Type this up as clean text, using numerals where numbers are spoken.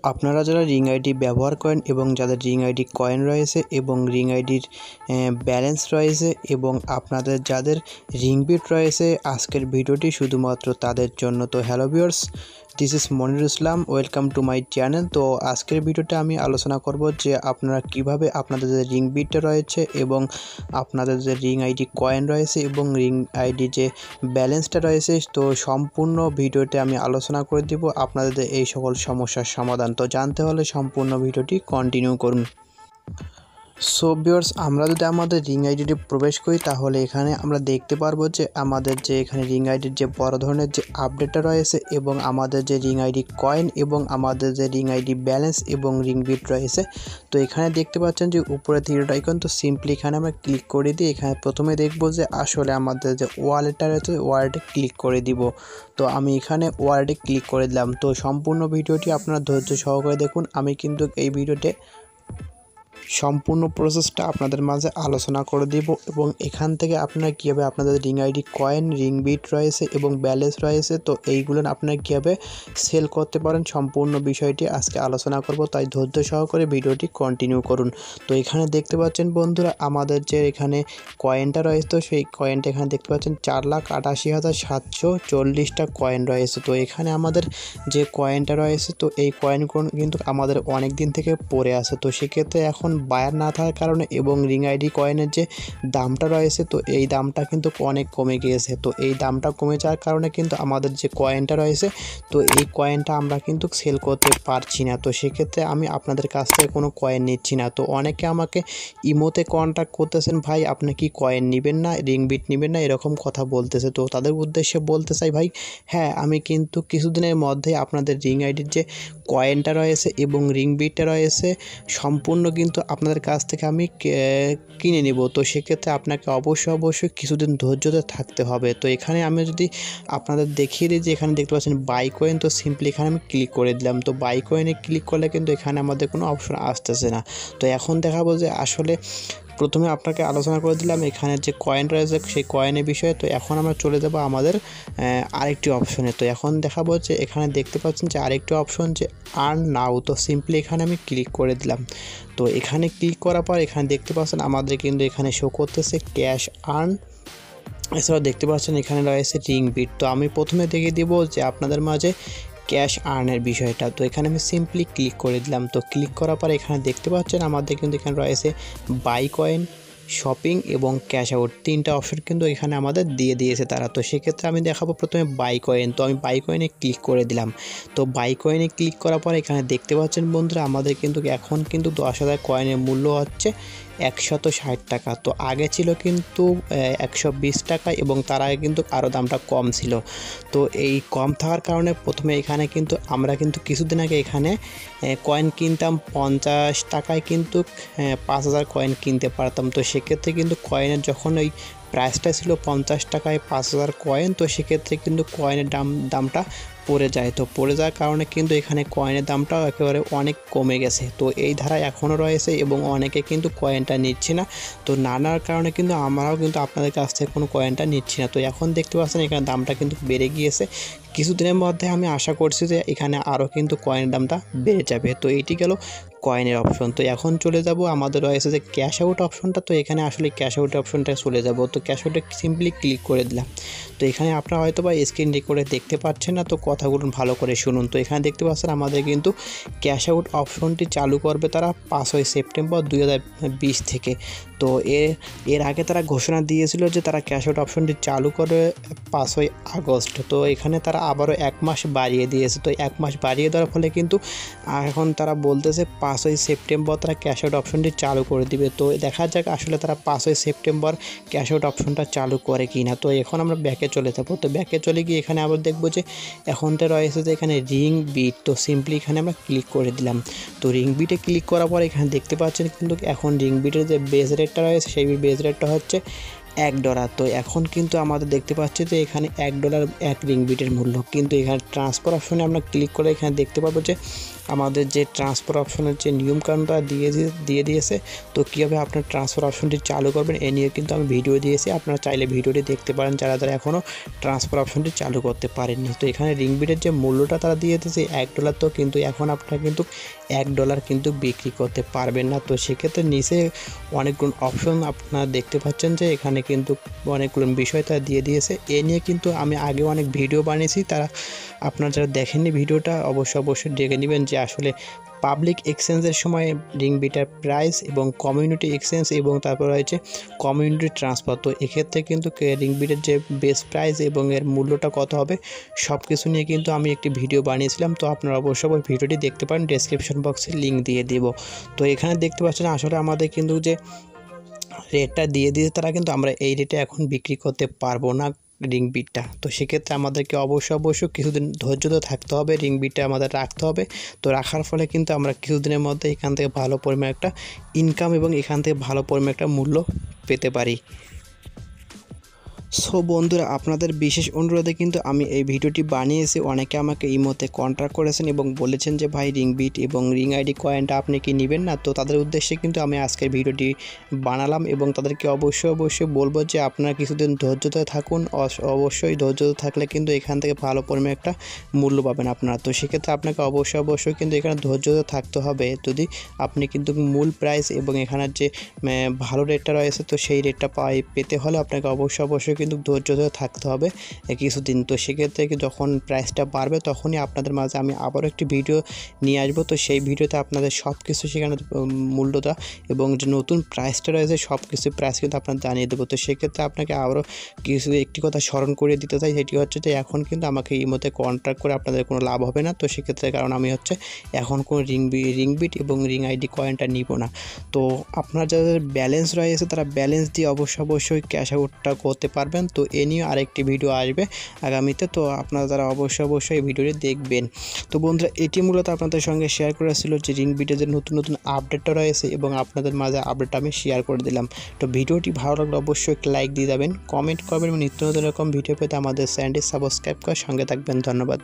আপনারা যারা ring ID ব্যবহার করেন এবং যাদের রিং আইডি কয়েন রয়েছে এবং রিং আইডির ব্যালেন্স রয়েছে এবং আপনাদের যাদের রিং বিট রয়েছে, আজকের ভিডিওটি শুধুমাত্র তাদের জন্য। তো hello viewers, this is Monirul Islam, welcome to my channel. তো আজকের ভিডিওতে আমি আলোচনা করব যে আপনারা কিভাবে আপনাদের যে রিং বিটটা রয়েছে এবং আপনাদের যে রিং আইডি কয়েন রয়েছে এবং রিং আইডি যে ব্যালেন্সটা রয়েছে, তো সম্পূর্ণ ভিডিওতে আমি আলোচনা করে দিব আপনাদের এই সকল সমস্যার সমাধান। তো জানতে হলে সম্পূর্ণ ভিডিওটি কন্টিনিউ করুন। সো ভিউয়ার্স, আমরা যদি আমাদের রিং আইডিতে প্রবেশ করি তাহলে এখানে আমরা দেখতে পারবো যে আমাদের যে এখানে রিং আইডির যে বড় ধরনের যে আপডেটটা রয়েছে এবং আমাদের যে রিং আইডি কয়েন এবং আমাদের যে রিং আইডি ব্যালেন্স এবং রিং বিট রয়েছে। তো এখানে দেখতে পাচ্ছেন যে উপরে থ্রিডট আইকন, তো সিম্পলি এখানে আমরা ক্লিক করে দিই। এখানে প্রথমে দেখব যে আসলে আমাদের যে ওয়ালেটটা রয়েছে ওয়ালেটে ক্লিক করে দিব। তো আমি এখানে ওয়ালেটে ক্লিক করে দিলাম। তো সম্পূর্ণ ভিডিওটি আপনারা ধৈর্য সহকারে দেখুন। আমি কিন্তু এই ভিডিওতে সম্পূর্ণ প্রসেসটা আপনাদের মাঝে আলোচনা করে দিব এবং এখান থেকে আপনারা কীভাবে আপনাদের ring ID coin, ring bit রয়েছে এবং ব্যালেন্স রয়েছে, তো এইগুলো আপনারা কীভাবে সেল করতে পারেন সম্পূর্ণ বিষয়টি আজকে আলোচনা করব। তাই ধৈর্য সহকারে ভিডিওটি কন্টিনিউ করুন। তো এখানে দেখতে পাচ্ছেন বন্ধুরা, আমাদের যে এখানে কয়েনটা রয়েছে, তো সেই কয়েনটা এখানে দেখতে পাচ্ছেন 4,88,740টা কয়েন রয়েছে। তো এখানে আমাদের যে কয়েনটা রয়েছে, তো এই কয়েনগুলো কিন্তু আমাদের অনেক দিন থেকে পড়ে আছে। তো সেক্ষেত্রে এখন বায়ার না থাকার কারণে এবং রিং আইডি কয়েনের যে দামটা রয়েছে, তো এই দামটা কিন্তু অনেক কমে গিয়েছে। তো এই দামটা কমে যাওয়ার কারণে কিন্তু আমাদের যে কয়েনটা রয়েছে, তো এই কয়েনটা আমরা কিন্তু সেল করতে পারছি না। তো সেক্ষেত্রে আমি আপনাদের কাছ থেকে কোনো কয়েন নিচ্ছি না। তো অনেকে আমাকে ইমোতে কন্ট্যাক্ট করতেছেন, ভাই আপনি কি কয়েন নেবেন না, রিং বিট নেবেন না, এরকম কথা বলতেছে। তো তাদের উদ্দেশ্যে বলতে চাই, ভাই হ্যাঁ, আমি কিন্তু কিছুদিনের মধ্যেই আপনাদের রিং আইডির যে কয়েনটা রয়েছে এবং রিং বিটটা রয়েছে সম্পূর্ণ কিন্তু আপনাদের কাছ থেকে আমি কিনে নিব। তো সেক্ষেত্রে আপনাকে অবশ্যই কিছুদিন ধৈর্যতে থাকতে হবে। তো এখানে আমি যদি আপনাদের দেখিয়ে দিই যে এখানে দেখতে পাচ্ছেন বাই কয়েন, তো সিম্পলি এখানে আমি ক্লিক করে দিলাম। তো বাই কয়েনে ক্লিক করলে কিন্তু এখানে আমাদের কোনো অপশন আসতেছে না। তো এখন দেখাবো যে আসলে প্রথমে আপনাকে আলোচনা করে দিলাম এখানে যে কয়েন রয়েছে সেই কয়েনের বিষয়ে। তো এখন আমরা চলে যাব আমাদের আরেকটি অপশনে। তো এখন দেখাবো যে এখানে দেখতে পাচ্ছেন যে আরেকটি অপশন যে আর্ন নাও। তো সিম্পলি এখানে আমি ক্লিক করে দিলাম। তো এখানে ক্লিক করার পর এখানে দেখতে পাচ্ছেন আমাদের কিন্তু এখানে শো করতেছে ক্যাশ আর্ন। এছাড়াও দেখতে পাচ্ছেন এখানে রয়েছে রিং বিট। তো আমি প্রথমে দেখিয়ে দিব যে আপনাদের মাঝে ক্যাশ আর্নের বিষয়টা। তো এখানে আমি সিম্পলি ক্লিক করে দিলাম। তো ক্লিক করার পর এখানে দেখতে পাচ্ছেন আমাদের কিন্তু এখানে রয়েছে বাই কয়েন, শপিং এবং ক্যাশ আউট, তিনটা অপশন কিন্তু এখানে আমাদের দিয়ে দিয়েছে তারা। তো সেক্ষেত্রে আমি দেখাবো প্রথমে বাই কয়েন। তো আমি বাই কয়েনে ক্লিক করে দিলাম। তো বাই কয়েনে ক্লিক করার পর এখানে দেখতে পাচ্ছেন বন্ধুরা আমাদের কিন্তু এখন কিন্তু 10,000 কয়েনের মূল্য হচ্ছে 160 টাকা। তো আগে ছিল কিন্তু 120 টাকা এবং তার আগে কিন্তু আরও দামটা কম ছিল। তো এই কম থাকার কারণে প্রথমে এখানে কিন্তু আমরা কিন্তু কিছুদিন আগে এখানে কয়েন কিনতাম 50 টাকায়, কিন্তু 5,000 কয়েন কিনতে পারতাম। তো সেক্ষেত্রে কিন্তু কয়েনের যখন ওই প্রাইসটা ছিল 50 টাকায় 5,000 কয়েন, তো সেক্ষেত্রে কিন্তু কয়েনের দামটা পড়ে যায়। তো পড়ে যাওয়ার কারণে কিন্তু এখানে কয়েনের দামটাও একেবারে অনেক কমে গেছে। তো এই ধারায় এখনও রয়েছে এবং অনেকে কিন্তু কয়েনটা নিচ্ছে না। তো না নেওয়ার কারণে কিন্তু আমরাও কিন্তু আপনাদের কাছ থেকে কোনো কয়েনটা নিচ্ছি না। তো এখন দেখতে পাচ্ছেন এখানে দামটা কিন্তু বেড়ে গিয়েছে। কিছুদিনের মধ্যে আমি আশা করছি যে এখানে আরও কিন্তু কয়েনের দামটা বেড়ে যাবে। তো এইটি গেল কয়েনের অপশন। তো এখন চলে যাব আমাদের রয়েছে যে ক্যাশ আউট অপশনটা। তো এখানে আসলে ক্যাশ আউট অপশনটা চলে যাব। তো ক্যাশ আউটে সিম্পলি ক্লিক করে দিলাম। তো এখানে আপনারা হয়তো বা স্ক্রিন রেকর্ডে দেখতে পাচ্ছেন না, তো কথাগুলো ভালো করে শুনুন। তো এখানে দেখতে পাচ্ছেন আমাদের কিন্তু ক্যাশ আউট অপশনটি চালু করবে তারা 5ই সেপ্টেম্বর 2020 থেকে। তো এর আগে তারা ঘোষণা দিয়েছিল যে তারা ক্যাশ আউট অপশনটি চালু করবে 5ই আগস্ট। তো এখানে তারা আবারও 1 মাস বাড়িয়ে দিয়েছে। তো 1 মাস বাড়িয়ে দেওয়ার ফলে কিন্তু এখন তারা বলতেছে 5ই সেপ্টেম্বর তারা ক্যাশ আউট অপশনটি চালু করে দিবে। তো দেখা যাক আসলে তারা 5ই সেপ্টেম্বর ক্যাশ আউট অপশনটা চালু করে কি না। তো এখন আমরা ব্যাকে চলে যাবো। তো ব্যাকে চলে গিয়ে এখানে আবার দেখবো যে এখনটা রয়েছে যে এখানে রিং বিট। তো সিম্পলি এখানে আমরা ক্লিক করে দিলাম। তো রিং বিটে ক্লিক করার পর এখানে দেখতে পাচ্ছেন কিন্তু এখন রিং বিটের যে বেস রেটটা রয়েছে সেই বেস রেটটা হচ্ছে $1। তো এখন কিন্তু আমাদের দেখতে পাচ্ছি যে এখানে $1 এক রিং বিটের মূল্য, কিন্তু এখানে ট্রান্সফার অপশনে আমরা ক্লিক করে এখানে দেখতে পাবো যে আমাদের যে ট্রান্সফার অপশনের যে নিয়মকানুনটা দিয়ে দিয়েছে। তো কীভাবে আপনার ট্রান্সফার অপশনটি চালু করবেন এ নিয়ে কিন্তু আমি ভিডিও দিয়েছি, আপনারা চাইলে ভিডিওটি দেখতে পারেন যারা এখনও ট্রান্সফার অপশনটি চালু করতে পারেননি। তো এখানে রিং বিটের যে মূল্যটা তারা দিয়ে দিয়েছে $1, তো কিন্তু এখন আপনারা কিন্তু $1 কিন্তু বিক্রি করতে পারবেন না। তো সেক্ষেত্রে নিচে অনেকগুলো অপশন আপনারা দেখতে পাচ্ছেন যে এখানে কিন্তু অনেকগুলো বিষয় তারা দিয়ে দিয়েছে। এ নিয়ে কিন্তু আমি আগে অনেক ভিডিও বানিয়েছি, তারা আপনারা যারা দেখেননি ভিডিওটা অবশ্যই দেখে নেবেন যে আসলে পাবলিক এক্সচেঞ্জের সময় রিং বিটার প্রাইস এবং কমিউনিটি এক্সচেঞ্জ এবং তারপর রয়েছে কমিউনিটি ট্রান্সফার। তো এক্ষেত্রে কিন্তু রিং বিটের যে বেস প্রাইস এবং এর মূল্যটা কত হবে সব কিছু নিয়ে কিন্তু আমি একটি ভিডিও বানিয়েছিলাম। তো আপনারা অবশ্যই ভিডিওটি দেখতে পারেন, ডেসক্রিপশন বক্সে লিঙ্ক দিয়ে দেব। তো এখানে দেখতে পাচ্ছেন আসলে আমাদের কিন্তু যে রেটটা দিয়ে দিয়েছে তারা, কিন্তু আমরা এই রেটে এখন বিক্রি করতে পারবো না রিং বিটটা। তো সেক্ষেত্রে আমাদেরকে অবশ্যই কিছুদিন ধৈর্য তো থাকতে হবে, রিং বিটটা আমাদের রাখতে হবে। তো রাখার ফলে কিন্তু আমরা কিছুদিনের মধ্যে এখান থেকে ভালো পরিমাণে একটা ইনকাম এবং এখান থেকে ভালো পরিমাণে একটা মূল্য পেতে পারি। সো বন্ধুরা, আপনাদের বিশেষ অনুরোধে কিন্তু আমি এই ভিডিওটি বানিয়েছি। অনেকে আমাকে ইমোতে কন্ট্যাক্ট করেছেন এবং বলেছেন যে ভাই রিং বিট এবং রিং আইডি কয়েনটা আপনি কি নেবেন না। তো তাদের উদ্দেশ্যে কিন্তু আমি আজকের ভিডিওটি বানালাম এবং তাদেরকে অবশ্যই বলবো যে আপনারা কিছুদিন ধৈর্যতে থাকুন। অবশ্যই ধৈর্য থাকলে কিন্তু এখান থেকে ভালো পরিমাণে একটা মূল্য পাবেন আপনারা। তো সেক্ষেত্রে আপনাকে অবশ্যই কিন্তু এখানে ধৈর্য থাকতে হবে, যদি আপনি কিন্তু মূল প্রাইস এবং এখানের যে ভালো রেটটা রয়েছে তো সেই রেটটা পেতে হলে আপনাকে অবশ্যই কিন্তু ধৈর্য ধরে থাকতে হবে কিছুদিন। তো সেক্ষেত্রে যখন প্রাইসটা বাড়বে তখনই আপনাদের মাঝে আমি আবারও একটি ভিডিও নিয়ে আসবো। তো সেই ভিডিওতে আপনাদের সব কিছু সেখানে মূল্যটা এবং যে নতুন প্রাইসটা রয়েছে সব কিছু প্রাইস কিন্তু আপনার জানিয়ে দেবো। তো সেক্ষেত্রে আপনাকে আবারও একটি কথা স্মরণ করিয়ে দিতে চাই, সেটি হচ্ছে যে এখন কিন্তু আমাকে এই মধ্যে কন্ট্রাক্ট করে আপনাদের কোনো লাভ হবে না। তো সেক্ষেত্রে কারণ আমি এখন কোনো রিং বিট এবং রিং আইডি কয়েনটা নিব না। তো আপনার যাদের ব্যালেন্স রয়েছে তারা ব্যালেন্স দিয়ে অবশ্যই ক্যাশ আউটটা করতে পারবেন। তো এ নিয়ে আরেকটি ভিডিও আসবে আগামীতে, তো আপনারা তারা অবশ্যই এই ভিডিওটি দেখবেন। তো বন্ধুরা, এটি মূলত আপনাদের সঙ্গে শেয়ার করা ছিল যে রিং বিটের যে নতুন আপডেটটা রয়েছে এবং আপনাদের মাঝে আপডেটটা আমি শেয়ার করে দিলাম। তো ভিডিওটি ভালো লাগলে অবশ্যই একটা লাইক দিয়ে যাবেন, কমেন্ট করবেন এবং নিত্য নতুন এরকম ভিডিও পেতে আমাদের চ্যানেলটি সাবস্ক্রাইব করে সঙ্গে থাকবেন। ধন্যবাদ।